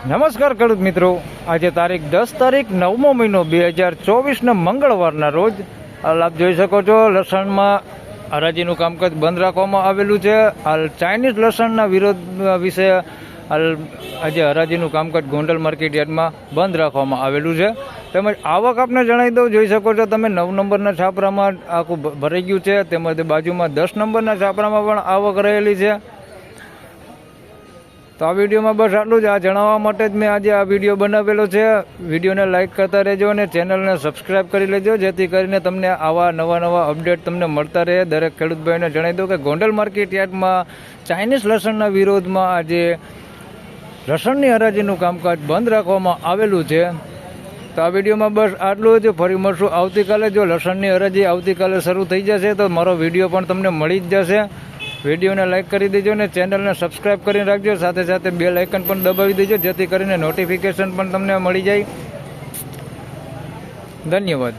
નમસ્કાર ખેડૂત મિત્રો, આજે તારીખ 10 મહિનો 2024 મંગળવારના રોજ આપ જોઈ શકો છો લસણમાં હરાજીનું કામકાજ બંધ રાખવામાં આવેલું છે. હાલ ચાઇનીઝ લસણના વિરોધ વિશે આજે હરાજીનું કામકાજ ગોંડલ માર્કેટ યાર્ડમાં બંધ રાખવામાં આવેલું છે. તેમજ આવક આપને જણાવી દઉં, જોઈ શકો છો તમે 9 નંબરના છાપરામાં આખું ભરાઈ ગયું છે. તેમજ બાજુમાં 10 નંબરના છાપરામાં પણ આવક રહેલી છે. તો આ વિડીયોમાં બસ આટલું જ. આ જણાવવા માટે જ મેં આજે આ વિડીયો બનાવેલો છે. વિડીયોને લાઇક કરતા રહેજો અને ચેનલને સબસ્ક્રાઈબ કરી લેજો, જેથી કરીને તમને આવા નવા અપડેટ તમને મળતા રહે. દરેક ખેડૂત ભાઈને જણાવી દઉં કે ગોંડલ માર્કેટ યાર્ડમાં ચાઇનીઝ લસણના વિરોધમાં આજે લસણની હરાજીનું કામકાજ બંધ રાખવામાં આવેલું છે. તો આ વિડીયોમાં બસ આટલું જ. ફરી મળશું આવતીકાલે. જો લસણની હરાજી આવતીકાલે શરૂ થઈ જશે તો મારો વિડીયો પણ તમને મળી જ જશે. વિડીયોને લાઇક કરી દેજો અને ચેનલને સબસ્ક્રાઈબ કરીને રાખજો. સાથે સાથે બેલ આઇકન પણ દબાવી દેજો, જેથી કરીને નોટિફિકેશન પણ તમને મળી જાય. ધન્યવાદ.